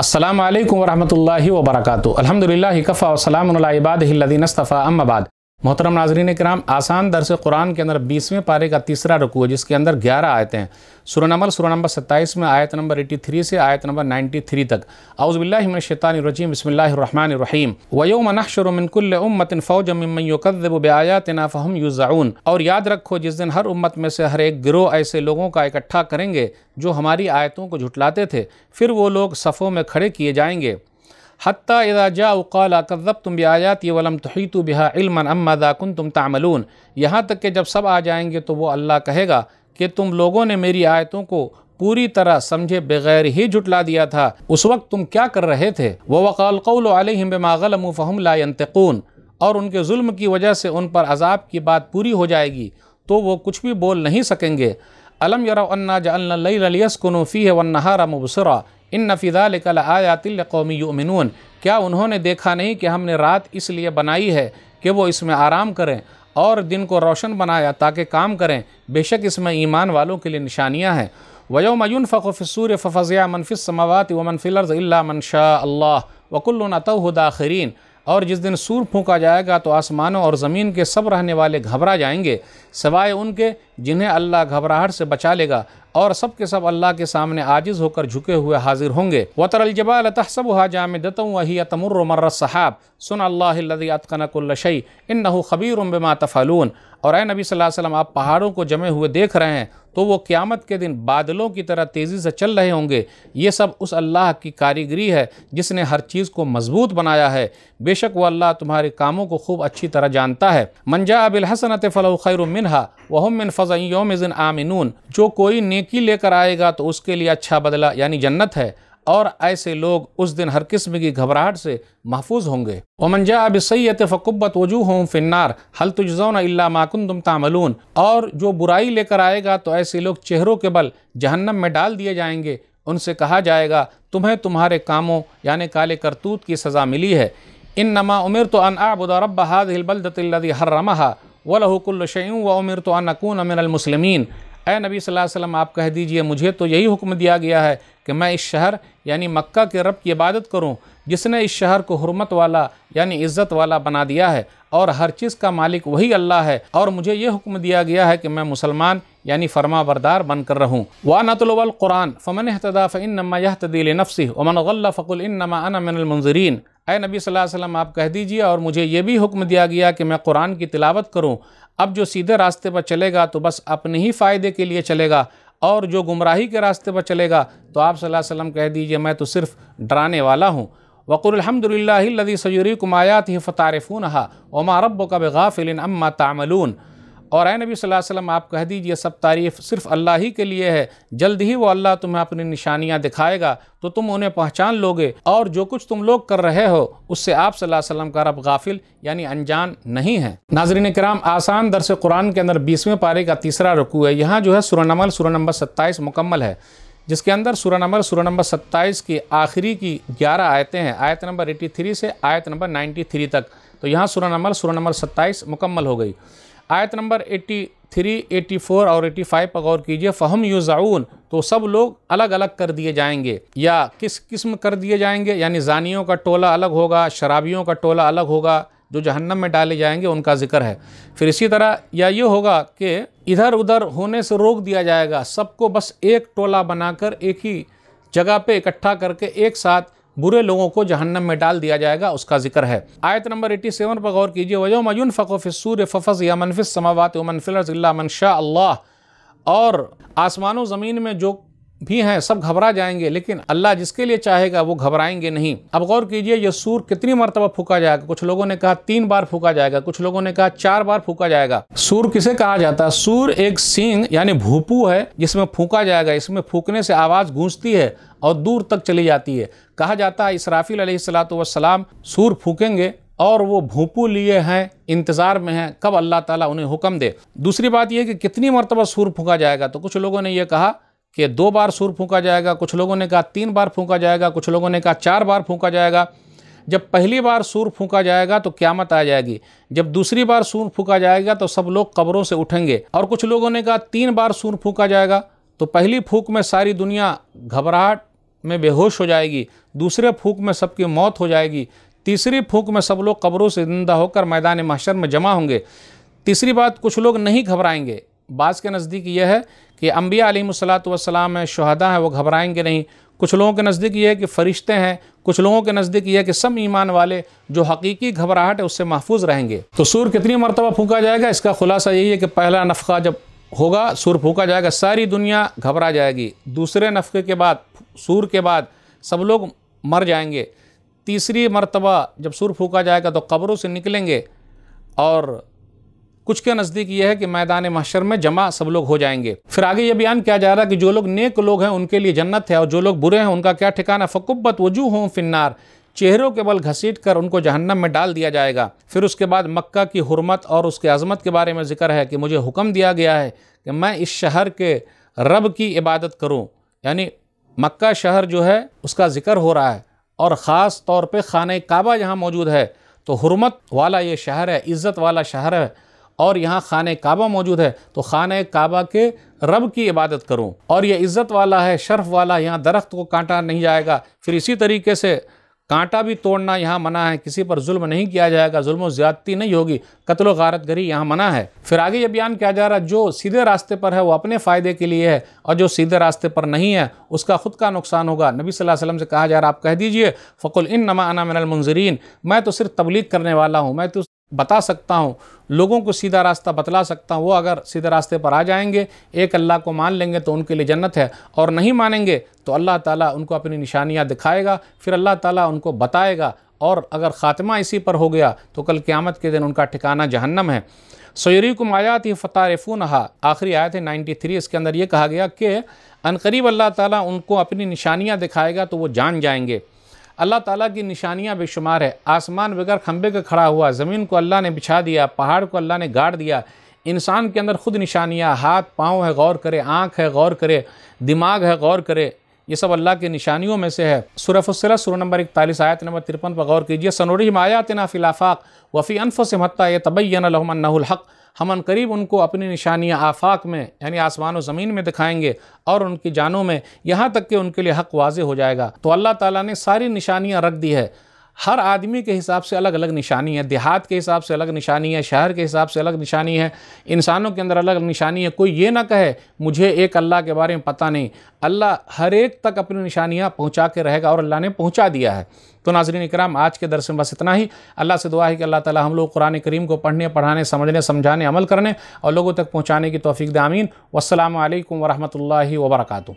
अस्सलामु अलैकुम वरहमतुल्लाहि वबरकातुहू। अल्हम्दुलिल्लाहि कफ़ा व सलामुन अला इबादिहिल्लज़ीना इस्तफ़ा, अम्मा बाद। मोहतरम नाज़रीन किराम, आसान दर्स कुरान के अंदर 20वें पारे का तीसरा रुकू है, जिसके अंदर 11 आयतें हैं। सूरह नमल सूरह नंबर 27 में आयत नंबर 83 से आयत नंबर 93 तक। औज़ु बिल्लाहि मिनश्शैतानिर्रजीम, बिस्मिल्लाहिर्रहमानिर्रहीम। व यौम नहशुरु मिन कुल्लि उम्मतिन फ़ौजम मिम्मन युकज़्ज़िबु बिआयातिना फ़हुम युज़अऊन। और याद रखो, जिस दिन हर उम्मत में से हर एक गिरोह ऐसे लोगों का इकट्ठा करेंगे जो हमारी आयतों को झुटलाते थे, फिर वो लोग सफ़ों में खड़े किए जाएंगे। हत्ता इज़ा जाऊ क़ाला कज़्ज़ब्तुम बिआयाती वलम तुहीतू बिहा इल्मन अम्माज़ा कुन्तुम तामलून। यहाँ तक कि जब सब आ जाएंगे तो वो अल्लाह कहेगा कि तुम लोगों ने मेरी आयतों को पूरी तरह समझे बगैर ही झुटला दिया था, उस वक्त तुम क्या कर रहे थे। वक़ाल क़ौलु अलैहिम बिमा ग़लमू फ़हुम ला यंतिक़ून। और उनके जुल्म की वजह से उन पर अज़ाब की बात पूरी हो जाएगी तो वो कुछ भी बोल नहीं सकेंगे। अलम यरौ अन्ना जअलना लैला लियस्कुनू फ़ीहि वन्नहारा मुबसिरा इन्न फ़ी ज़ालिका लआयातिन लिक़ौमिन युमिनून। क्या उन्होंने देखा नहीं कि हमने रात इसलिए बनाई है कि वो इसमें आराम करें, और दिन को रोशन बनाया ताकि काम करें। बेशक इसमें ईमान वालों के लिए निशानियाँ हैं। वयौम युनफ़ख़ु फ़िस्सूरि फ़फ़ज़िअ मन फ़िस्समावाति व मन फ़िल अर्ज़ि इल्ला मन शाअ अल्लाह व कुल्लुन अतौहु दाख़िरीन। और जिस दिन सूर फूंका जाएगा तो आसमानों और ज़मीन के सब रहने वाले घबरा जाएंगे, सिवाय उनके जिन्हें अल्लाह घबराहट से बचा लेगा, और सब के सब अल्लाह के सामने आजिज़ होकर झुके हुए हाजिर होंगे। वतरल जबाल तहसबुहा जामिदतन व हिय तमुर्रु मर्र सहाब सुनअल्लाहुल्लज़ी अत्क़न कुल्ल शै इन्नहु ख़बीरुम बिमा तफ़अलून। और ए नबी सल्लल्लाहु अलैहि वसल्लम, आप पहाड़ों को जमे हुए देख रहे हैं तो वो क़यामत के दिन बादलों की तरह तेज़ी से चल रहे होंगे। ये सब उस अल्लाह की कारीगरी है जिसने हर चीज़ को मजबूत बनाया है। बेशक वो अल्लाह तुम्हारे कामों को खूब अच्छी तरह जानता है। मन जाअ बिल हसनति फलहु खैरुम मिन्हा व हुम मिन फ़ज़इन यौमिज़िन आमिनून। जो कोई नेकी लेकर आएगा तो उसके लिए अच्छा बदला यानी जन्नत है, और ऐसे लोग उस दिन हर किस्म की घबराहट से महफूज होंगे। वमन जाअ बिस्सय्यति फ़कुब्बत वजूहुहुम फ़िन्नार हल तुजज़ौना इल्ला मा कुन्तुम तामलून। और जो बुराई लेकर आएगा तो ऐसे लोग चेहरों के बल जहन्नम में डाल दिए जाएंगे। उनसे कहा जाएगा, तुम्हें तुम्हारे कामों यानी काले करतूत की सज़ा मिली है। इन्नमा उमिरतु अन अअबुद रब्ब हाज़िहिल बल्दति अल्लज़ी हर्रमहा व लहु कुल्लु शैइन व उमिरतु अन अकून मिनल मुस्लिमीन। ए नबी सल्लल्लाहु अलैहि वसल्लम, आप कह दीजिए, मुझे तो यही हुक्म दिया गया है कि मैं इस शहर यानी मक्का के रब की इबादत करूं, जिसने इस शहर को हुर्मत वाला यानी इज़्ज़त वाला बना दिया है, और हर चीज़ का मालिक वही अल्लाह है। और मुझे ये हुक्म दिया गया है कि मैं मुसलमान यानी फरमा बरदार बनकर रहूँ। व नतलुल कुरान फ़मन इहतदा फ़इन्नमा यहतदी लिनफ़्सिही व मन ग़ल्ल फ़क़ुल इन्नमा अना मिनल मुनज़िरीन। ऐ नबी सल्लल्लाहु अलैहि वसल्लम, आप कह दीजिए, और मुझे ये भी हुक्म दिया गया कि मैं कुरान की तिलावत करूँ। अब जो सीधे रास्ते पर चलेगा तो बस अपने ही फ़ायदे के लिए चलेगा, और जो गुमराही के रास्ते पर चलेगा तो आप सल्लल्लाहु अलैहि वसल्लम कह दीजिए, मैं तो सिर्फ डराने वाला हूँ। वक़ुल अल्हम्दुलिल्लाहिल्लज़ी सयुरीकुम आयातिही फ़तारिफ़ूनहा व मा रब्बुका बिग़ाफ़िलिन अम्मा तामलून। और ए नबी सल्लल्लाहु अलैहि वसल्लम, आप कह दीजिए, सब तारीफ़ सिर्फ अल्लाह ही के लिए है। जल्द ही वो अल्लाह तुम्हें अपनी निशानियाँ दिखाएगा तो तुम उन्हें पहचान लोगे, और जो कुछ तुम लोग कर रहे हो उससे आप सल्लल्लाहु अलैहि वसल्लम का रब गाफिल यानी अनजान नहीं है। नाज़रीन किराम, आसान दर्स कुरान के अंदर 20वें पारे का तीसरा रुकू है। यहाँ जो है सूरह नमल सूरह नंबर 27 मुकम्मल है, जिसके अंदर सूरह नमल सूरह नंबर 27 की आखिरी की 11 आयतें हैं, आयत नंबर 83 से आयत नंबर 93 तक। तो यहाँ सूरह नमल सूरह नंबर 27 मुकम्मल हो गई। आयत नंबर 83, 84 और 85 पर गौर कीजिए। फ़हुम युज़अऊन, तो सब लोग अलग अलग कर दिए जाएंगे, या किस किस्म कर दिए जाएंगे, यानी ज़ानियों का टोला अलग होगा, शराबियों का टोला अलग होगा, जो जहन्नम में डाले जाएंगे उनका जिक्र है। फिर इसी तरह या ये होगा कि इधर उधर होने से रोक दिया जाएगा, सबको बस एक टोला बनाकर एक ही जगह पे इकट्ठा करके एक साथ बुरे लोगों को जहन्नम में डाल दिया जाएगा, उसका जिक्र है। आयत नंबर 87 पर गौर कीजिए। वयौम युनफ़ख़ु फ़िस्सूरि फ़फ़ज़िअ मन फ़िस्समावाति व मन फ़िल अर्ज़ि इल्ला मन शाअ अल्लाह। और आसमानों ज़मीन में जो भी हैं सब घबरा जाएंगे, लेकिन अल्लाह जिसके लिए चाहेगा वो घबराएंगे नहीं। अब गौर कीजिए, ये सूर कितनी मरतबा फूका जाएगा। कुछ लोगों ने कहा 3 बार फूका जाएगा, कुछ लोगों ने कहा 4 बार फूका जाएगा। सूर किसे कहा जाता है? सूर एक सींग यानी भूपू है जिसमें फूका जाएगा। इसमें फूकने से आवाज़ गूंजती है और दूर तक चली जाती है। कहा जाता है इसराफील अलैहिस्सलातु वस्सलाम सूर फूकेंगे और वो भूपू लिए हैं, इंतज़ार में हैं कब अल्लाह ताला उन्हें हुक्म दे। दूसरी बात यह कि कितनी मरतबा सूर फूका जाएगा, तो कुछ लोगों ने यह कहा कि 2 बार सूर फूका जाएगा, कुछ लोगों ने कहा 3 बार फूका जाएगा, कुछ लोगों ने कहा 4 बार फूका जाएगा। जब पहली बार सूर फूका जाएगा तो क़यामत आ जाएगी। जब दूसरी बार सूर फूका जाएगा तो सब लोग कब्रों से उठेंगे। और कुछ लोगों ने कहा 3 बार सूर फूका जाएगा, तो पहली फूक में सारी दुनिया घबराहट में बेहोश हो जाएगी, दूसरे फूंक में सबकी मौत हो जाएगी, तीसरी फूंक में सब लोग कब्रों से जिंदा होकर मैदान महशर में जमा होंगे। तीसरी बात, कुछ लोग नहीं घबराएंगे। बाज़ के नज़दीक यह है कि अम्बिया अलैहिमुस्सलातु वस्सलाम है, शुहदा हैं, वो घबराएंगे नहीं। कुछ लोगों के नज़दीक ये है कि फ़रिश्ते हैं, कुछ लोगों के नज़दीक ये है कि सब ईमान वाले जो हकीकी घबराहट है उससे महफूज रहेंगे। तो सूर कितनी मरतबा फूंका जाएगा, इसका खुलासा यही है कि पहला नफ़्खा जब होगा, सूर फूंका जाएगा, सारी दुनिया घबरा जाएगी। दूसरे नफ़्खे के बाद, सूर के बाद सब लोग मर जाएंगे। तीसरी मरतबा जब सूर फूंका जाएगा तो कब्रों से निकलेंगे और कुछ के नज़दीक ये है कि मैदान महशर में जमा सब लोग हो जाएंगे। फिर आगे ये बयान किया जा रहा है कि जो लोग नेक लोग हैं उनके लिए जन्नत है और जो लोग बुरे हैं उनका क्या ठिकाना। फ़कुब्बत वजूहुहुम फिन्नार, चेहरों के बल घसीट कर उनको जहन्नम में डाल दिया जाएगा। फिर उसके बाद मक्का की हुर्मत और उसके अज़मत के बारे में ज़िक्र है कि मुझे हुक्म दिया गया है कि मैं इस शहर के रब की इबादत करूँ। यानी मक्का शहर जो है उसका ज़िक्र हो रहा है और ख़ास तौर पर खाने काबा यहाँ मौजूद है, तो हुर्मत वाला ये शहर है, इज़्ज़त वाला शहर है और यहाँ खाने काबा मौजूद है, तो खाने काबा के रब की इबादत करूँ। और ये इज़्ज़त वाला है, शर्फ़ वाला, यहाँ दरख्त को काटा नहीं जाएगा। फिर इसी तरीके से कांटा भी तोड़ना यहाँ मना है, किसी पर जुल्म नहीं किया जाएगा, जुल्म ज़्यादती नहीं होगी, कत्ल व गारतगरी यहाँ मना है। फिर आगे ये बयान किया जा रहा है जो सीधे रास्ते पर है वो अपने फ़ायदे के लिए है और जो सीधे रास्ते पर नहीं है उसका खुद का नुकसान होगा। नबी सल्लल्लाहु अलैहि वसल्लम से कहा जा रहा है, आप कह दीजिए फ़कुल इन्नमा अना मिनल मुंज़िरीन, मैं तो सिर्फ तबलीग करने वाला हूँ, मैं तो बता सकता हूँ, लोगों को सीधा रास्ता बतला सकता हूँ। वो अगर सीधे रास्ते पर आ जाएंगे, एक अल्लाह को मान लेंगे तो उनके लिए जन्नत है, और नहीं मानेंगे तो अल्लाह ताला उनको अपनी निशानियाँ दिखाएगा, फिर अल्लाह ताला उनको बताएगा, और अगर ख़ात्मा इसी पर हो गया तो कल क़यामत के दिन उनका ठिकाना जहन्नम है। सयरीकुम आयाति फ़तारिफ़ूनहा, आखिरी आयत है 93, इसके अंदर ये कहा गया कि अनकरीब अल्लाह ताला उनको अपनी निशानियाँ दिखाएगा तो वो जान जाएंगे। अल्लाह ताला की निशानियाँ बेशुमार है। आसमान बगैर खंबे के खड़ा हुआ, ज़मीन को अल्लाह ने बिछा दिया, पहाड़ को अल्लाह ने गाड़ दिया, इंसान के अंदर खुद निशानियाँ, हाथ पाँव है गौर करे, आँख है गौर करे, दिमाग है गौर करे, ये सब अल्लाह की निशानियों में से है। सूरह फुस्सिलत सूरह नंबर 41 आयत नंबर 53 पर गौर कीजिए। सनुरिहिम आयातिना फिल आफ़ाक़ व फ़ी अनफ़ुसिहिम हत्ता यतबय्यन लहुम अन्नहुल हक़, हम अनकरीब उनको अपनी निशानियाँ आफ़ाक़ में यानी आसमान और ज़मीन में दिखाएंगे और उनकी जानों में, यहाँ तक कि उनके लिए हक़ वाज़े हो जाएगा। तो अल्लाह ताला ने सारी निशानियाँ रख दी है। हर आदमी के हिसाब से अलग अलग निशानी है, देहात के हिसाब से अलग निशानी है, शहर के हिसाब से अलग निशानी है, इंसानों के अंदर अलग निशानी है। कोई ये ना कहे मुझे एक अल्लाह के बारे में पता नहीं, अल्लाह हर एक तक अपनी निशानियाँ पहुँचा के रहेगा और अल्लाह ने पहुँचा दिया है। तो नाज़रीन इकराम, आज के दर्स में बस इतना ही। अल्लाह से दुआ है कि अल्लाह ताला हम लोग कुरान करीम को पढ़ने, पढ़ाने, समझने, समझाने, अमल करने और लोगों तक पहुँचाने की तौफ़ीक़ दे। आमीन। वस्सलामु अलैकुम वरहमतुल्लाहि वबरकातुहू।